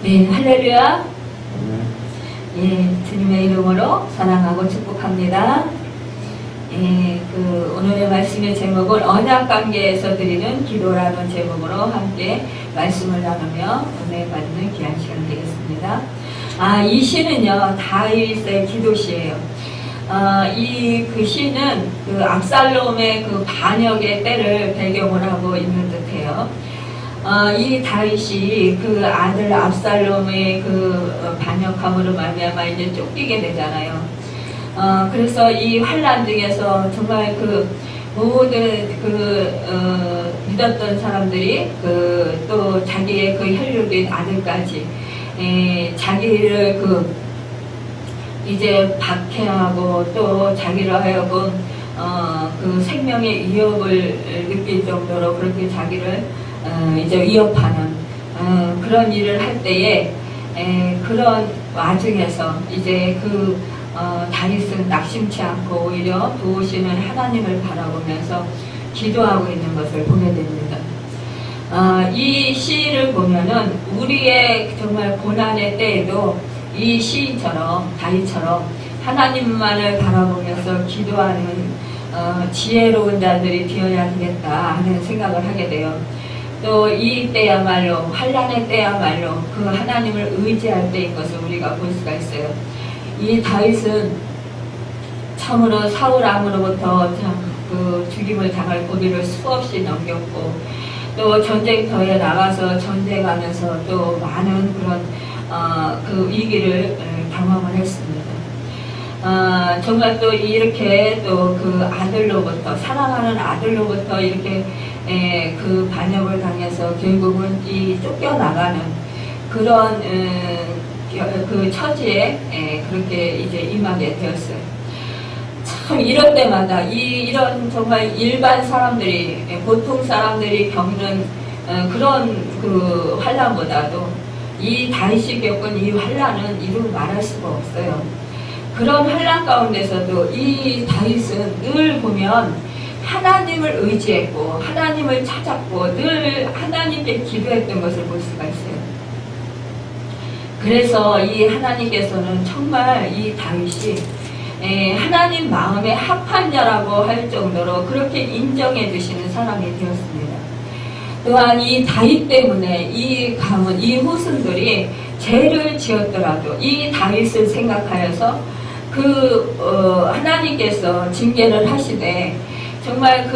네, 할렐루야. 예, 주님의 이름으로 사랑하고 축복합니다. 예, 오늘의 말씀의 제목은 언약관계에서 드리는 기도라는 제목으로 함께 말씀을 나누며 은혜 받는 귀한 시간 되겠습니다. 이 시는요, 다윗의 기도시예요. 이 시는 압살롬의 반역의 때를 배경으로 하고 있는 듯해요. 이 다윗이 아들 압살롬의 반역함으로 말미암아 이제 쫓기게 되잖아요. 그래서 이 환난 중에서 정말 모든 믿었던 사람들이 또 자기의 혈육인 아들까지 자기를 이제 박해하고 또 자기를 하여금 생명의 위협을 느낄 정도로 그렇게 자기를 이제 위협하는 그런 일을 할 때에 그런 와중에서 이제 다윗은 낙심치 않고 오히려 도우시는 하나님을 바라보면서 기도하고 있는 것을 보게 됩니다. 이 시를 보면은 우리의 정말 고난의 때에도 이 시인처럼 다윗처럼 하나님만을 바라보면서 기도하는 지혜로운 자들이 되어야 되겠다 하는 생각을 하게 돼요. 또 이 때야말로 환난의 때야말로 하나님을 의지할 때인 것을 우리가 볼 수가 있어요. 이 다윗은 참으로 사울 왕으로부터 죽임을 당할 고비를 수없이 넘겼고 또 전쟁터에 나가서 전쟁하면서 또 많은 그런 위기를 경험을 했습니다. 정말 또 이렇게 또 아들로부터 사랑하는 아들로부터 이렇게 반역을 당해서 결국은 쫓겨나가는 그런 처지에 그렇게 이제 임하게 되었어요. 참 이럴 때마다 이런 정말 일반 사람들이 보통 사람들이 겪는 그런 환난보다도 이 다윗이 겪은 이 환난은 이루 말할 수가 없어요. 그런 환난 가운데서도 이 다윗은 늘 보면 하나님을 의지했고 하나님을 찾았고 늘 하나님께 기도했던 것을 볼 수가 있어요. 그래서 이 하나님께서는 정말 이 다윗이 하나님 마음에 합한 자라고 할 정도로 그렇게 인정해 주시는 사람이 되었습니다. 또한 이 다윗 때문에 이 가문, 이 후손들이 죄를 지었더라도 이 다윗을 생각하여서 하나님께서 징계를 하시되 정말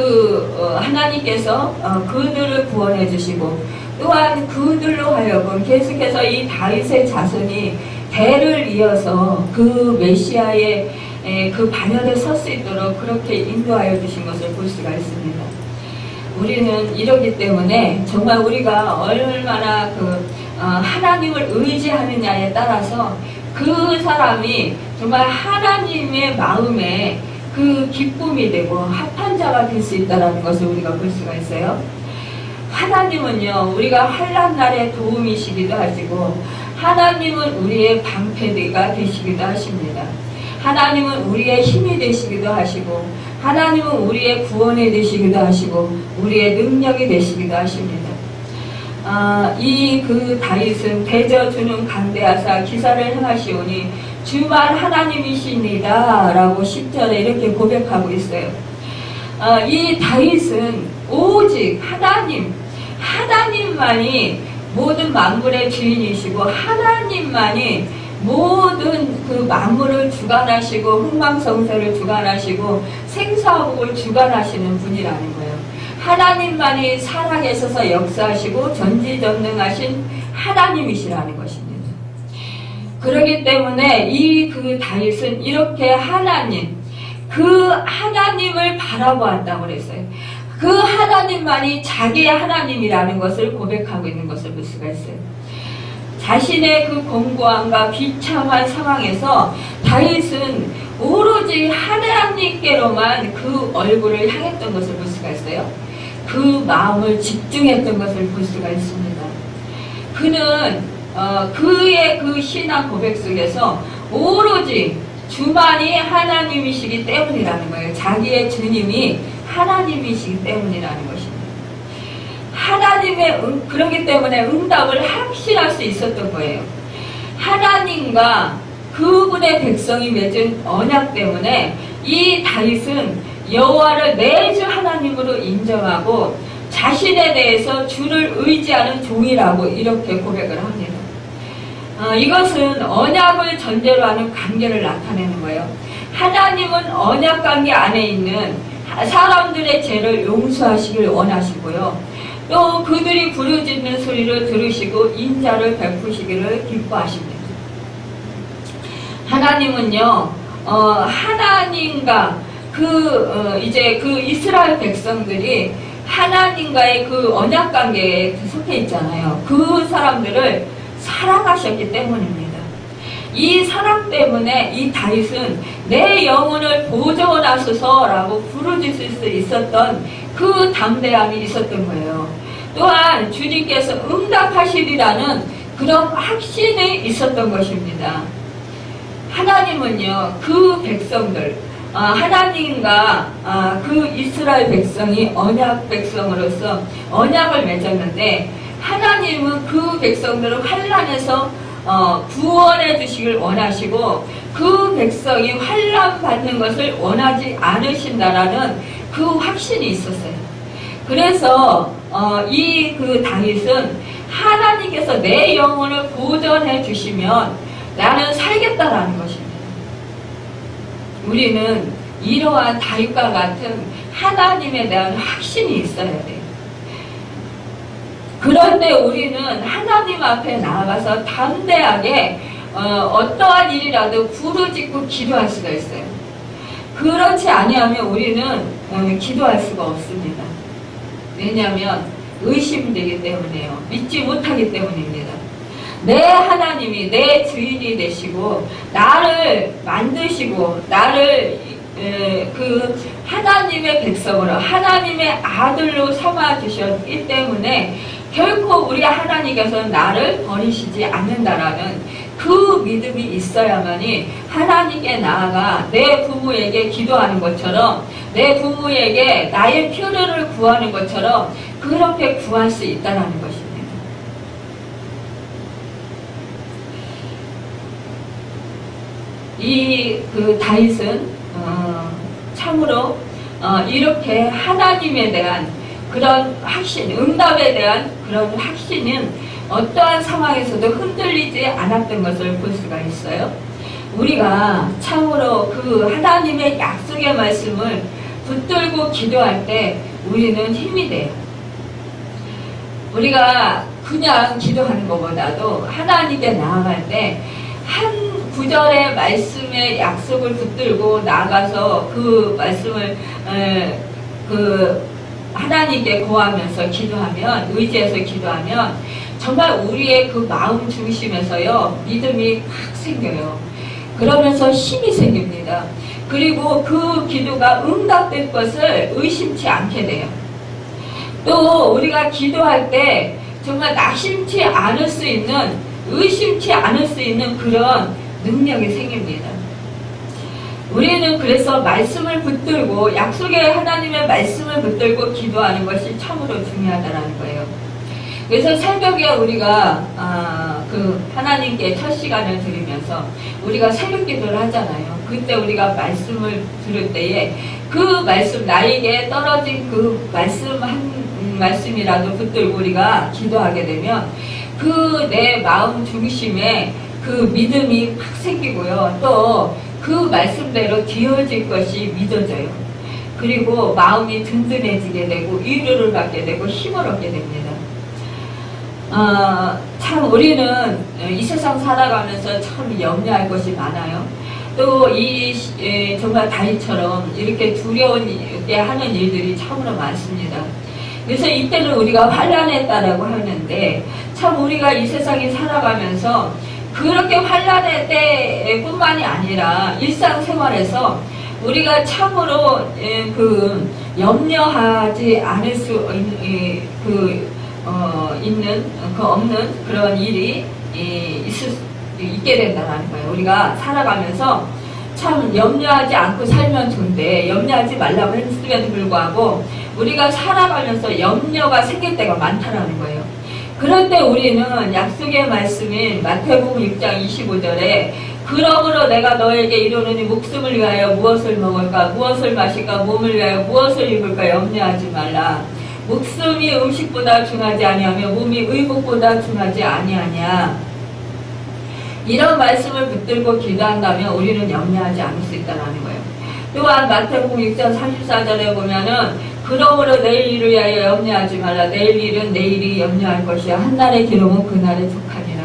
하나님께서 그들을 구원해 주시고 또한 그들로 하여금 계속해서 이 다윗의 자손이 대를 이어서 메시아의 반열에 설 수 있도록 그렇게 인도하여 주신 것을 볼 수가 있습니다. 우리는 이러기 때문에 정말 우리가 얼마나 하나님을 의지하느냐에 따라서 그 사람이 정말 하나님의 마음에 기쁨이 되고 합한 자가 될 수 있다는 것을 우리가 볼 수가 있어요. 하나님은요, 우리가 환난 날에 도움이시기도 하시고 하나님은 우리의 방패가 되시기도 하십니다. 하나님은 우리의 힘이 되시기도 하시고 하나님은 우리의 구원이 되시기도 하시고 우리의 능력이 되시기도 하십니다. 다윗은 대저주는 강대하사 기사를 행하시오니 주만 하나님이십니다 라고 10절에 이렇게 고백하고 있어요. 이 다윗은 오직 하나님만이 모든 만물의 주인이시고 하나님만이 모든 만물을 주관하시고 흥망성쇠를 주관하시고 생사복을 주관하시는 분이라는 거예요. 하나님만이 살아계셔서 역사하시고 전지전능하신 하나님이시라는 것입니다. 그렇기 때문에 다윗은 이렇게 하나님을 바라보았다고 그랬어요. 하나님만이 자기의 하나님이라는 것을 고백하고 있는 것을 볼 수가 있어요. 자신의 공고함과 비참한 상황에서 다윗은 오로지 하나님께로만 얼굴을 향했던 것을 볼 수가 있어요. 마음을 집중했던 것을 볼 수가 있습니다. 그는 그의 신앙 고백 속에서 오로지 주만이 하나님이시기 때문이라는 거예요. 자기의 주님이 하나님이시기 때문이라는 것입니다. 하나님 그러기 때문에 응답을 확신할 수 있었던 거예요. 하나님과 그분의 백성이 맺은 언약 때문에 이 다윗은 여호와를 매주 하나님으로 인정하고 자신에 대해서 주를 의지하는 종이라고 이렇게 고백을 합니다. 이것은 언약을 전제로 하는 관계를 나타내는 거예요. 하나님은 언약 관계 안에 있는 사람들의 죄를 용서하시길 원하시고요. 또 그들이 부르짖는 소리를 들으시고 인자를 베푸시기를 기뻐하십니다. 하나님은요, 하나님과 이제 그 이스라엘 백성들이 하나님과의 그 언약 관계에 속해 있잖아요. 그 사람들을 사랑하셨기 때문입니다. 이 사랑 때문에 이 다윗은 내 영혼을 보존하소서라고 부르짖을 수 있었던 그 담대함이 있었던 거예요. 또한 주님께서 응답하시리라는 그런 확신이 있었던 것입니다. 하나님은요, 그 백성들, 하나님과 그 이스라엘 백성이 언약 백성으로서 언약을 맺었는데, 하나님은 그 백성들을 환난에서 구원해 주시길 원하시고 그 백성이 환난 받는 것을 원하지 않으신다라는 그 확신이 있었어요. 그래서 이 그 다윗은 하나님께서 내 영혼을 보존해 주시면 나는 살겠다라는 것입니다. 우리는 이러한 다윗과 같은 하나님에 대한 확신이 있어야 돼요. 그런데 우리는 하나님 앞에 나아가서 담대하게 어떠한 일이라도 부르짖고 기도할 수가 있어요. 그렇지 아니하면 우리는 기도할 수가 없습니다. 왜냐하면 의심되기 때문에요. 믿지 못하기 때문입니다. 내 하나님이 내 주인이 되시고 나를 만드시고 나를 그 하나님의 백성으로 하나님의 아들로 삼아주셨기 때문에 결코 우리 하나님께서 나를 버리시지 않는다라는 그 믿음이 있어야만이 하나님께 나아가 내 부모에게 기도하는 것처럼 내 부모에게 나의 필요를 구하는 것처럼 그렇게 구할 수 있다는 것입니다. 그 다윗은 참으로 이렇게 하나님에 대한 그런 확신, 응답에 대한 그런 확신은 어떠한 상황에서도 흔들리지 않았던 것을 볼 수가 있어요. 우리가 참으로 그 하나님의 약속의 말씀을 붙들고 기도할 때 우리는 힘이 돼요. 우리가 그냥 기도하는 것보다도 하나님께 나아갈 때 한 구절의 말씀의 약속을 붙들고 나가서 그 말씀을 하나님께 구하면서 기도하면, 의지해서 기도하면 정말 우리의 그 마음 중심에서요 믿음이 확 생겨요. 그러면서 힘이 생깁니다. 그리고 그 기도가 응답될 것을 의심치 않게 돼요. 또 우리가 기도할 때 정말 낙심치 않을 수 있는, 의심치 않을 수 있는 그런 능력이 생깁니다. 우리는 그래서 말씀을 붙들고 약속의 하나님의 말씀을 붙들고 기도하는 것이 참으로 중요하다는 거예요. 그래서 새벽에 우리가 하나님께 첫 시간을 드리면서 우리가 새벽 기도를 하잖아요. 그때 우리가 말씀을 들을 때에 그 말씀, 나에게 떨어진 그 말씀 한 말씀이라도 붙들고 우리가 기도하게 되면 그 내 마음 중심에 그 믿음이 확 생기고요. 또 그 말씀대로 되어질 것이 믿어져요. 그리고 마음이 든든해지게 되고 위로를 받게 되고 힘을 얻게 됩니다. 참 우리는 이 세상 살아가면서 참 염려할 것이 많아요. 또 정말 다윗처럼 이렇게 두려운게 하는 일들이 참으로 많습니다. 그래서 이때는 우리가 환난했다라고 하는데 참 우리가 이 세상에 살아가면서 그렇게 환난의 때뿐만이 아니라 일상생활에서 우리가 참으로 염려하지 않을 수 없는 그런 일이 있게 된다는 거예요. 우리가 살아가면서 참 염려하지 않고 살면 좋은데 염려하지 말라고 했음에도 불구하고 우리가 살아가면서 염려가 생길 때가 많다라는 거예요. 그럴 때 우리는 약속의 말씀인 마태복음 6장 25절에 그러므로 내가 너에게 이르노니 목숨을 위하여 무엇을 먹을까 무엇을 마실까 몸을 위하여 무엇을 입을까 염려하지 말라. 목숨이 음식보다 중하지 아니하며 몸이 의복보다 중하지 아니하냐. 이런 말씀을 붙들고 기도한다면 우리는 염려하지 않을 수 있다는 거예요. 또한 마태복음 6장 34절에 보면은 그러므로 내일 일을 위하여 염려하지 말라. 내일 일은 내일이 염려할 것이야. 한날의 기록은 그날에 족하니라.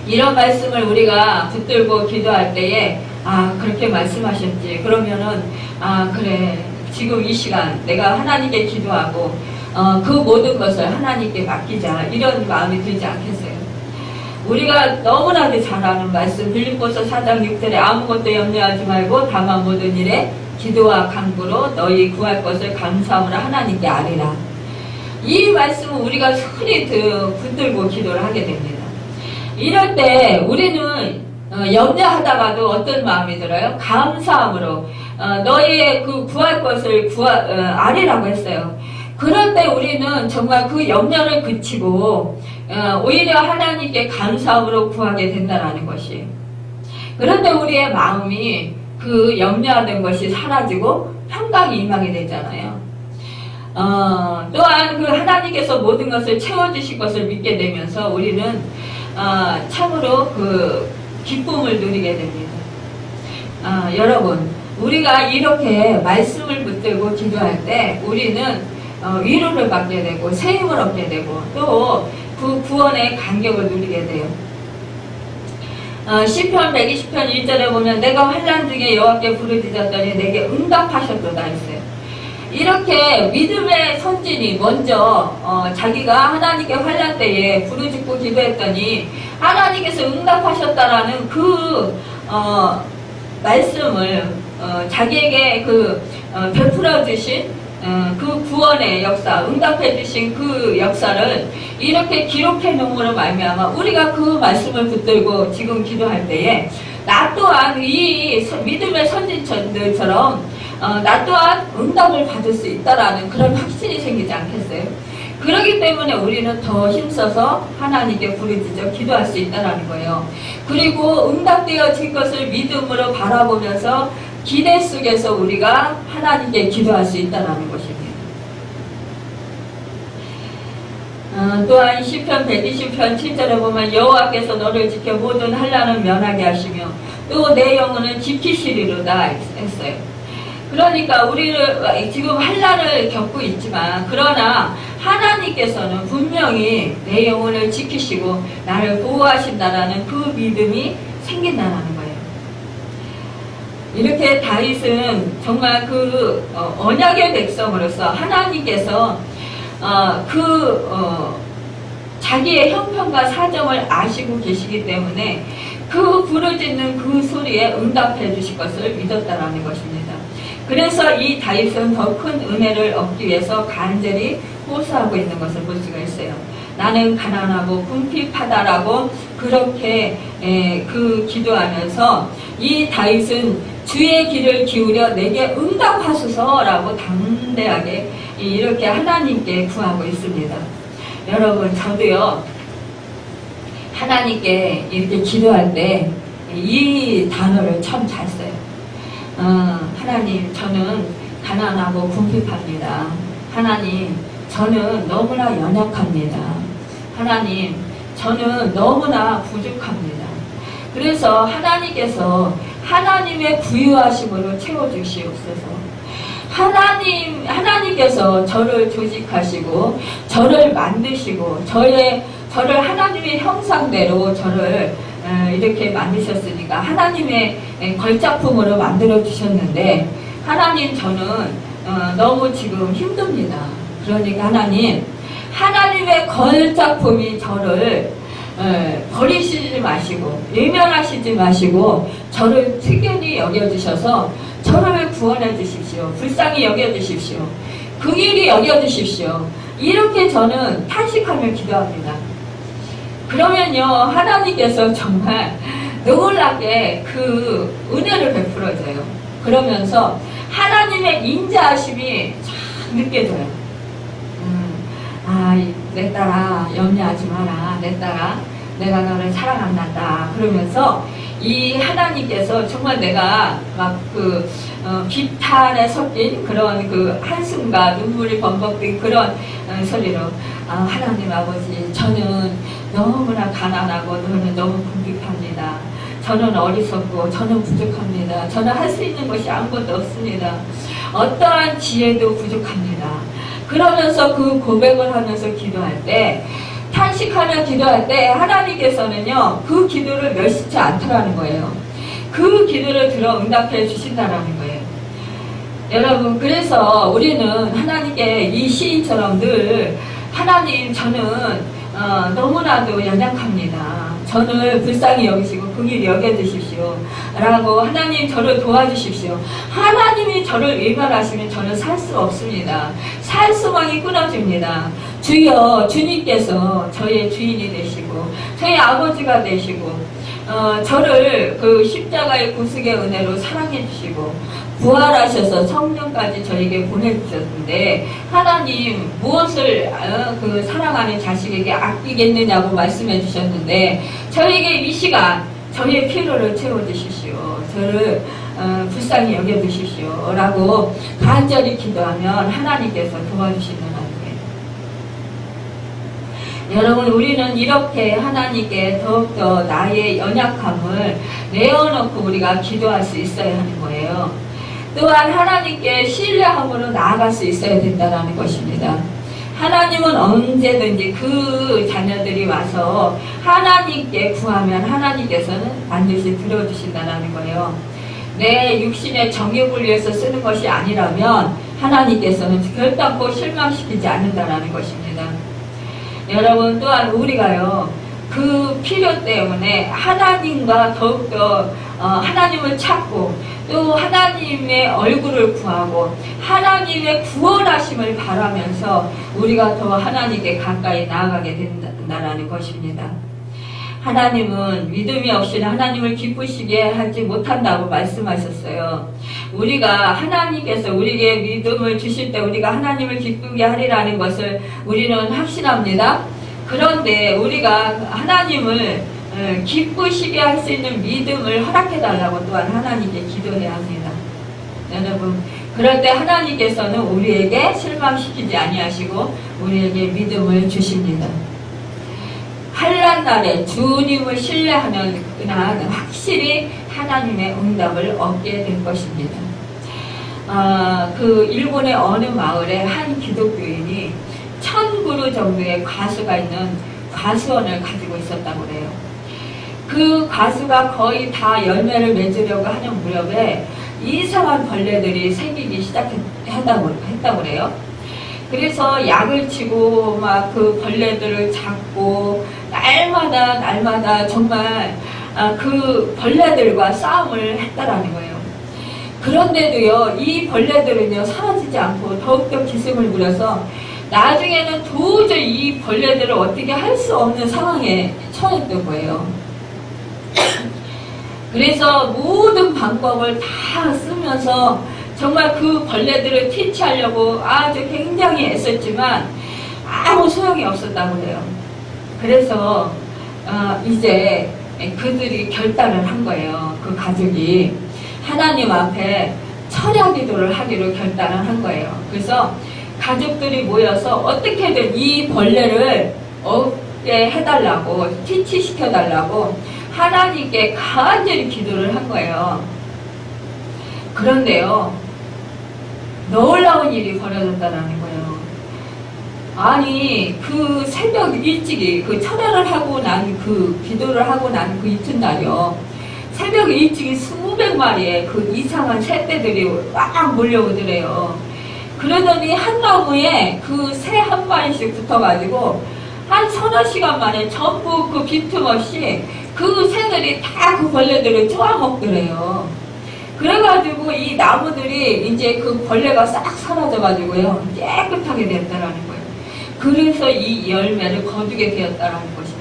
이런 말씀을 우리가 붙들고 기도할 때에 그렇게 말씀하셨지. 그러면은 그래 지금 이 시간 내가 하나님께 기도하고 그 모든 것을 하나님께 맡기자. 이런 마음이 들지 않겠어요? 우리가 너무나도 잘 아는 말씀 빌립보서 4장 6절에 아무것도 염려하지 말고 다만 모든 일에 기도와 간구로 너희 구할 것을 감사함으로 하나님께 아뢰라. 이 말씀은 우리가 흔히 붙들고 기도를 하게 됩니다. 이럴 때 우리는 염려하다가도 어떤 마음이 들어요? 감사함으로 너희의 그 구할 것을 아뢰라고 했어요. 그럴 때 우리는 정말 그 염려를 그치고 오히려 하나님께 감사함으로 구하게 된다는 것이. 그런데 우리의 마음이 그 염려하던 것이 사라지고 평강이 임하게 되잖아요. 또한 그 하나님께서 모든 것을 채워주실 것을 믿게 되면서 우리는 참으로 그 기쁨을 누리게 됩니다. 여러분, 우리가 이렇게 말씀을 붙들고 기도할 때 우리는 위로를 받게 되고 새 힘을 얻게 되고 또 그 구원의 간격을 누리게 돼요. 시편 120편 1절에 보면 내가 환난 중에 여호와께 부르짖었더니 내게 응답하셨도다 했어요. 이렇게 믿음의 선진이 먼저 자기가 하나님께 환난 때에 부르짖고 기도했더니 하나님께서 응답하셨다라는 그 말씀을 자기에게 베풀어 주신 그 구원의 역사, 응답해 주신 그 역사를 이렇게 기록해 놓음으로 말미암아 우리가 그 말씀을 붙들고 지금 기도할 때에 나 또한 이 믿음의 선진들처럼 나 또한 응답을 받을 수 있다라는 그런 확신이 생기지 않겠어요? 그렇기 때문에 우리는 더 힘써서 하나님께 부르짖어 기도할 수 있다는 거예요. 그리고 응답되어질 것을 믿음으로 바라보면서 기대 속에서 우리가 하나님께 기도할 수 있다는 것입니다. 또한 시편 120편 7절에 보면 여호와께서 너를 지켜 모든 환난을 면하게 하시며 또 내 영혼을 지키시리로다 했어요. 그러니까 우리를 지금 환난을 겪고 있지만 그러나 하나님께서는 분명히 내 영혼을 지키시고 나를 보호하신다라는 그 믿음이 생긴다는 거예요. 이렇게 다윗은 정말 언약의 백성으로서 하나님께서 자기의 형편과 사정을 아시고 계시기 때문에 그 부르짖는 그 소리에 응답해 주실 것을 믿었다라는 것입니다. 그래서 이 다윗은 더 큰 은혜를 얻기 위해서 간절히 호소하고 있는 것을 볼 수가 있어요. 나는 가난하고 궁핍하다라고 그렇게 기도하면서 이 다윗은 주의 귀를 기울여 내게 응답하소서라고 담대하게 이렇게 하나님께 구하고 있습니다. 여러분, 저도요 하나님께 이렇게 기도할 때 이 단어를 참 잘 써요. 하나님, 저는 가난하고 궁핍합니다. 하나님, 저는 너무나 연약합니다. 하나님, 저는 너무나 부족합니다. 그래서 하나님께서 하나님의 부유하심으로 채워주시옵소서. 하나님께서 저를 조직하시고 저를 만드시고 저를 하나님의 형상대로 저를 이렇게 만드셨으니까 하나님의 걸작품으로 만들어 주셨는데 하나님, 저는 너무 지금 힘듭니다. 그러니까 하나님의 걸작품이 저를 버리시지 마시고 외면하시지 마시고 저를 특별히 여겨주셔서 저를 구원해 주십시오. 불쌍히 여겨주십시오. 긍휼히 여겨주십시오. 이렇게 저는 탄식하며 기도합니다. 그러면요 하나님께서 정말 놀랍게 그 은혜를 베풀어줘요. 그러면서 하나님의 인자하심이 느껴져요. 내 딸아, 염려하지 마라. 내 딸아, 내가 너를 사랑한다. 그러면서 이 하나님께서 정말 내가 막 비탄에 섞인 그런 그 한숨과 눈물이 범벅된 그런 소리로, 하나님 아버지, 저는 너무나 가난하고 저는 너무 궁핍합니다. 저는 어리석고 저는 부족합니다. 저는 할 수 있는 것이 아무것도 없습니다. 어떠한 지혜도 부족합니다. 그러면서 그 고백을 하면서 기도할 때, 탄식하며 기도할 때 하나님께서는요, 그 기도를 멸시치 않더라는 거예요. 그 기도를 들어 응답해 주신다라는 거예요. 여러분, 그래서 우리는 하나님께 이 시인처럼 늘 하나님, 저는 너무나도 연약합니다. 저를 불쌍히 여기시고 긍휼히 여겨주십시오 라고, 하나님 저를 도와주십시오. 하나님이 저를 외면하시면 저는 살 수 없습니다. 살 수망이 끊어집니다. 주여, 주님께서 저의 주인이 되시고 저의 아버지가 되시고 저를 그 십자가의 구속의 은혜로 사랑해 주시고 부활하셔서 성령까지 저에게 보내주셨는데, 하나님 무엇을 그 사랑하는 자식에게 아끼겠느냐고 말씀해 주셨는데, 저에게 이 시간 저의 필요를 채워주십시오. 저를 불쌍히 여겨주십시오 라고 간절히 기도하면 하나님께서 도와주시는 하나님. 여러분, 우리는 이렇게 하나님께 더욱더 나의 연약함을 내어놓고 우리가 기도할 수 있어야 하는 거예요. 또한 하나님께 신뢰함으로 나아갈 수 있어야 된다는 것입니다. 하나님은 언제든지 그 자녀들이 와서 하나님께 구하면 하나님께서는 반드시 들어주신다는 거예요. 내 육신의 정욕을 위해서 쓰는 것이 아니라면 하나님께서는 결단코 실망시키지 않는다는 것입니다. 여러분, 또한 우리가요, 그 필요 때문에 하나님과 더욱더 하나님을 찾고 또 하나님의 얼굴을 구하고 하나님의 구원하심을 바라면서 우리가 더 하나님께 가까이 나아가게 된다는 것입니다. 하나님은 믿음이 없이는 하나님을 기쁘시게 하지 못한다고 말씀하셨어요. 우리가 하나님께서 우리에게 믿음을 주실 때 우리가 하나님을 기쁘게 하리라는 것을 우리는 확신합니다. 그런데 우리가 하나님을 기쁘시게 할 수 있는 믿음을 허락해달라고 또한 하나님께 기도해야 합니다. 여러분, 그럴 때 하나님께서는 우리에게 실망시키지 아니하시고 우리에게 믿음을 주십니다. 환난 날에 주님을 신뢰하면 그날 확실히 하나님의 응답을 얻게 될 것입니다. 그 일본의 어느 마을에 한 기독교인이 1000그루 정도의 과수가 있는 과수원을 가지고 있었다고 그래요. 그 과수가 거의 다 열매를 맺으려고 하는 무렵에 이상한 벌레들이 생기기 시작했다고 그래요. 그래서 약을 치고 막 그 벌레들을 잡고 날마다 정말 그 벌레들과 싸움을 했다라는 거예요. 그런데도요, 이 벌레들은요 사라지지 않고 더욱더 기승을 부려서 나중에는 도저히 이 벌레들을 어떻게 할 수 없는 상황에 처했던 거예요. 그래서 모든 방법을 다 쓰면서 정말 그 벌레들을 퇴치하려고 아주 굉장히 애썼지만 아무 소용이 없었다고 해요. 그래서 이제 그들이 결단을 한 거예요. 그 가족이 하나님 앞에 철야 기도를 하기로 결단을 한 거예요. 그래서 가족들이 모여서 어떻게든 이 벌레를 없게 해달라고, 퇴치시켜달라고 하나님께 간절히 기도를 한 거예요. 그런데요, 놀라운 일이 벌어졌다는 거예요. 아니, 그 새벽 일찍이 그 철야를 하고 난 그 기도를 하고 난 그 이튿날이요, 새벽 일찍이 수백 마리의 그 이상한 새떼들이 막 몰려오더래요. 그러더니 한 나무에 그 새 한 마리씩 붙어가지고 한 서너 시간 만에 전부 그 빈틈없이 그 새들이 다 그 벌레들을 쪼아먹더래요. 그래가지고 이 나무들이 이제 그 벌레가 싹 사라져가지고요, 깨끗하게 됐다라는 거예요. 그래서 이 열매를 거두게 되었다라는 것입니다.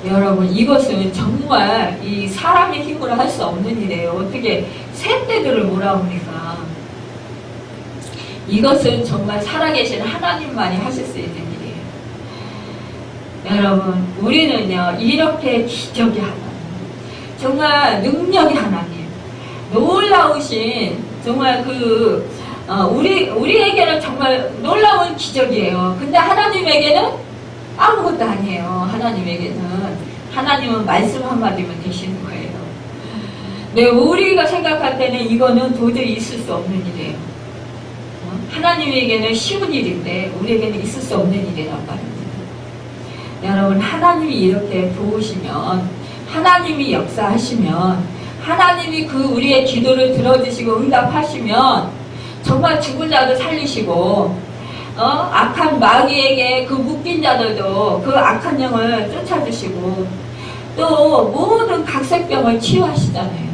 여러분, 이것은 정말 이 사람의 힘으로 할 수 없는 일이에요. 어떻게 새떼들을 몰아옵니까? 이것은 정말 살아계신 하나님만이 하실 수 있는 일이에요. 여러분, 우리는요, 이렇게 기적의 하나님, 정말 능력의 하나님, 놀라우신 정말 우리에게는 정말 놀라운 기적이에요. 근데 하나님에게는 아무것도 아니에요. 하나님은 말씀 한마디면 되시는 거예요. 네, 우리가 생각할 때는 이거는 도저히 있을 수 없는 일이에요. 하나님에게는 쉬운 일인데 우리에게는 있을 수 없는 일이란 말입니다. 여러분, 하나님이 이렇게 도우시면, 하나님이 역사하시면, 하나님이 우리의 기도를 들어주시고 응답하시면 정말 죽은 자도 살리시고, 악한 마귀에게 묶인 자들도 악한 영을 쫓아주시고, 또 모든 각색병을 치유하시잖아요.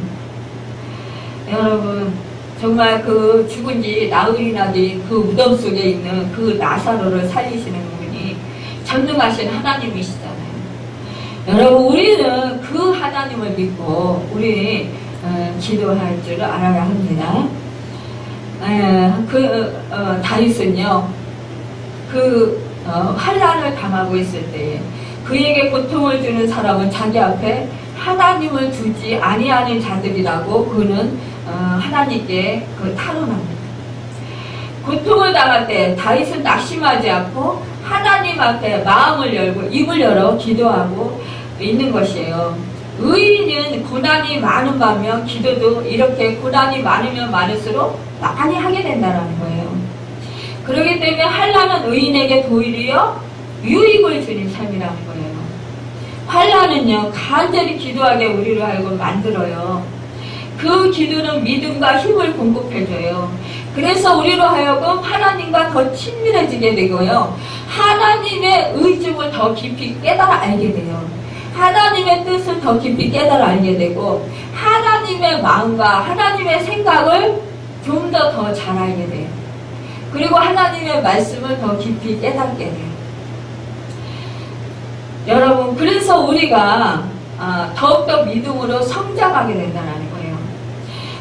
여러분, 정말 죽은 지 나흘이나 된 무덤 속에 있는 나사로를 살리시는 분이 전능하신 하나님이시잖아요. 여러분, 우리는 하나님을 믿고 우리 기도할 줄 알아야 합니다. 다윗은요, 환난을 당하고 있을 때에 그에게 고통을 주는 사람은 자기 앞에 하나님을 두지 아니하는 자들이라고 그는 하나님께 탄원합니다. 고통을 당할 때 다윗은 낙심하지 않고 하나님 앞에 마음을 열고 입을 열어 기도하고 있는 것이에요. 의인은 고난이 많은 반면 기도도 이렇게 고난이 많으면 많을수록 많이 하게 된다는 거예요. 그렇기 때문에 환난은 의인에게 도리어 유익을 주는 삶이라는 거예요. 환난은요, 간절히 기도하게 우리를 하여금 만들어요. 그 기도는 믿음과 힘을 공급해줘요. 그래서 우리로 하여금 하나님과 더 친밀해지게 되고요, 하나님의 의중을 더 깊이 깨달아 알게 돼요. 하나님의 뜻을 더 깊이 깨달아 알게 되고, 하나님의 마음과 하나님의 생각을 좀 더 잘 알게 돼요. 그리고 하나님의 말씀을 더 깊이 깨닫게 돼요. 여러분, 그래서 우리가 더욱더 믿음으로 성장하게 된다는 거예요.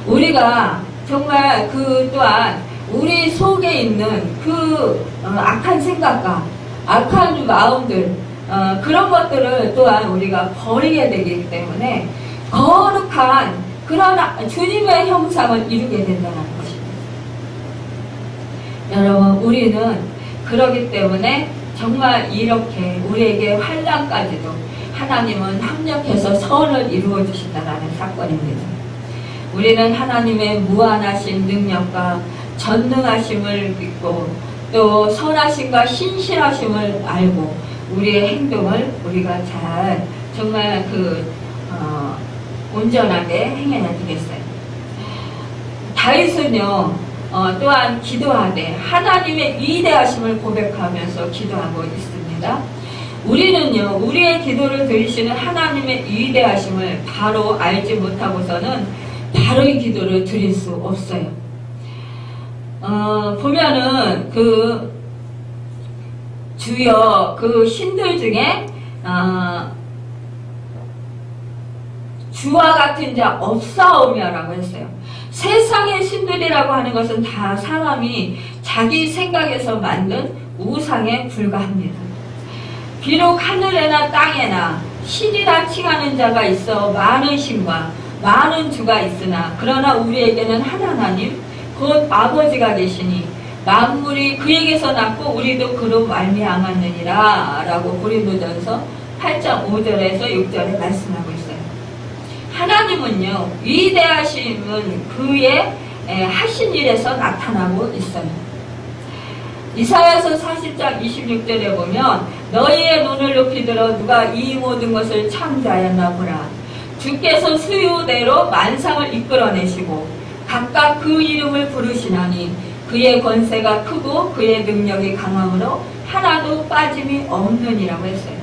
우리가 정말 또한 우리 속에 있는 악한 생각과 악한 마음들, 그런 것들을 또한 우리가 버리게 되기 때문에 거룩한 그런 주님의 형상을 이루게 된다는 것입니다. 여러분, 우리는 그러기 때문에 정말 이렇게 우리에게 환난까지도 하나님은 합력해서 선을 이루어 주신다는 사건입니다. 우리는 하나님의 무한하신 능력과 전능하심을 믿고 또 선하심과 신실하심을 알고 우리의 행동을 우리가 잘 정말 온전하게 행해야 되겠어요. 다윗은요, 또한 기도하되 하나님의 위대하심을 고백하면서 기도하고 있습니다. 우리는요, 우리의 기도를 들으시는 하나님의 위대하심을 바로 알지 못하고서는 바로 이 기도를 드릴 수 없어요. 보면은 주여 신들 중에 주와 같은 자 없사오며라고 했어요. 세상의 신들이라고 하는 것은 다 사람이 자기 생각에서 만든 우상에 불과합니다. 비록 하늘에나 땅에나 신이라 칭하는 자가 있어 많은 신과 많은 주가 있으나 그러나 우리에게는 한 하나님 곧 아버지가 계시니 만물이 그에게서 났고 우리도 그로 말미암았느니라 라고 고린도전서 8장 5절에서 6절에 말씀하고 있어요. 하나님은요, 위대하심은 그의 하신 일에서 나타나고 있어요. 이사야서 40장 26절에 보면 너희의 눈을 높이 들어 누가 이 모든 것을 창조하였나 보라. 주께서 수요대로 만상을 이끌어내시고 각각 그 이름을 부르시나니 그의 권세가 크고 그의 능력이 강함으로 하나도 빠짐이 없느니라고 했어요.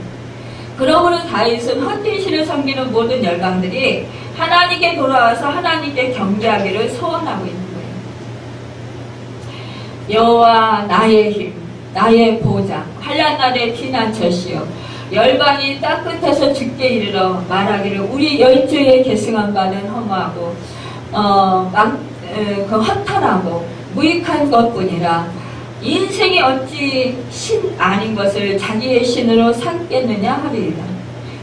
그러므로 다윗은 헛된 신을 섬기는 모든 열강들이 하나님께 돌아와서 하나님께 경배하기를 소원하고 있는 거예요. 여호와 나의 힘, 나의 보좌, 환난 날의 피난처시여 열방이 땅 끝에서 죽게 이르러 말하기를 우리 열조에 계승한 바는 허무하고 허탄하고 무익한 것뿐이라 인생이 어찌 신 아닌 것을 자기의 신으로 삼겠느냐 하리이다.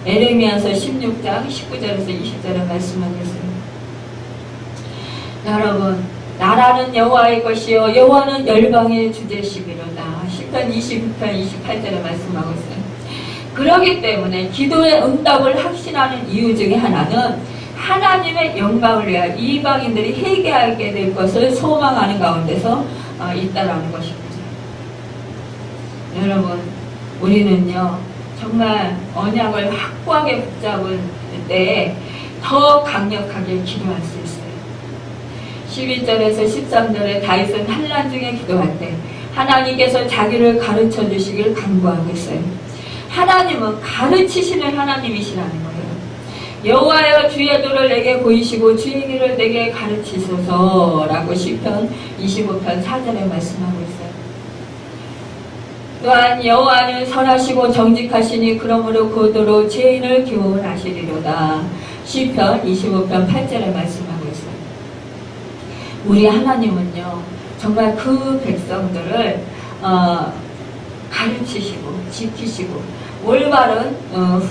에레미야서 16장 19절에서 20절에 말씀하겠습니다. 여러분, 나라는 여호와의 것이요 여호와는 열방의 주제시비로다. 시편 26편 28절에 말씀하고 있어요. 그렇기 때문에 기도의 응답을 확신하는 이유 중에 하나는 하나님의 영광을 위하여 이방인들이 회개하게 될 것을 소망하는 가운데서 있다라는 것입니다. 여러분, 우리는요 정말 언약을 확고하게 붙잡을 때 더 강력하게 기도할 수 있어요. 11절에서 13절에 다윗은 환난 중에 기도할 때 하나님께서 자기를 가르쳐 주시길 간구하겠어요. 하나님은 가르치시는 하나님이시라는 거예요. 여호와여 주의 도를 내게 보이시고 주의 길을 내게 가르치소서라고 시편 25편 4절에 말씀하고 있어요. 또한 여호와는 선하시고 정직하시니 그러므로 고도로 죄인을 교훈하시리로다. 시편 25편 8절에 말씀하고 있어요. 우리 하나님은요 정말 그 백성들을 가르치시고 지키시고 올바른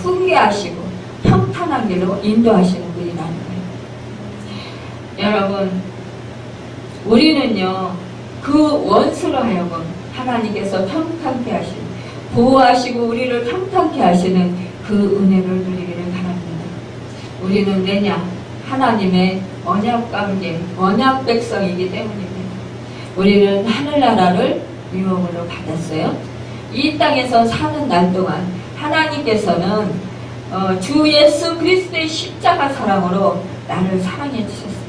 훈계하시고 평탄한 길로 인도하시는 분이라는 거예요. 여러분, 우리는요 그 원수로 하여금 하나님께서 평탄케 하시는, 보호하시고 우리를 평탄케 하시는 그 은혜를 누리기를 바랍니다. 우리는 왜냐? 하나님의 언약 관계, 언약 백성이기 때문입니다. 우리는 하늘나라를 유업으로 받았어요. 이 땅에서 사는 날 동안 하나님께서는 주 예수 그리스도의 십자가 사랑으로 나를 사랑해 주셨어요.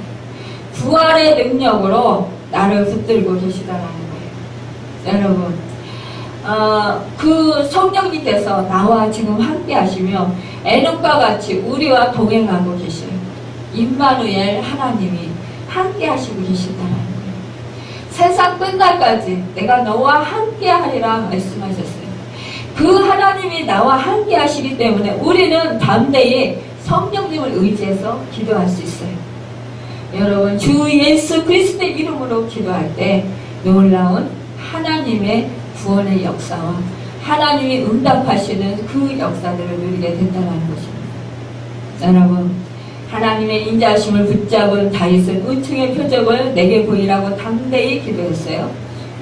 부활의 능력으로 나를 붙들고 계시다라는 거예요. 여러분, 그 성령님께서 나와 지금 함께 하시며 에녹과 같이 우리와 동행하고 계셔요. 임마누엘 하나님이 함께 하시고 계신다라는 거예요. 세상 끝날까지 내가 너와 함께 하리라 말씀하셨어요. 그 하나님이 나와 함께 하시기 때문에 우리는 담대히 성령님을 의지해서 기도할 수 있어요. 여러분, 주 예수 그리스도의 이름으로 기도할 때 놀라운 하나님의 구원의 역사와 하나님이 응답하시는 그 역사들을 누리게 된다는 것입니다. 여러분, 하나님의 인자하심을 붙잡은 다윗은 은총의 표적을 내게 보이라고 담대히 기도했어요.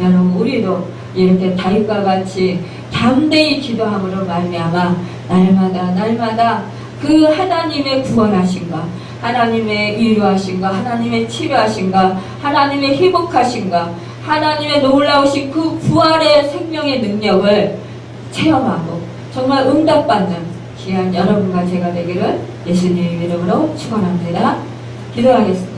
여러분, 우리도 이렇게 다윗과 같이 담대히 기도함으로 말미암아 날마다 그 하나님의 구원하신가, 하나님의 위로하신가, 하나님의 치료하신가, 하나님의 회복하신가, 하나님의 놀라우신 그 부활의 생명의 능력을 체험하고 정말 응답받는 귀한 여러분과 제가 되기를 예수님의 이름으로 축원합니다. 기도하겠습니다.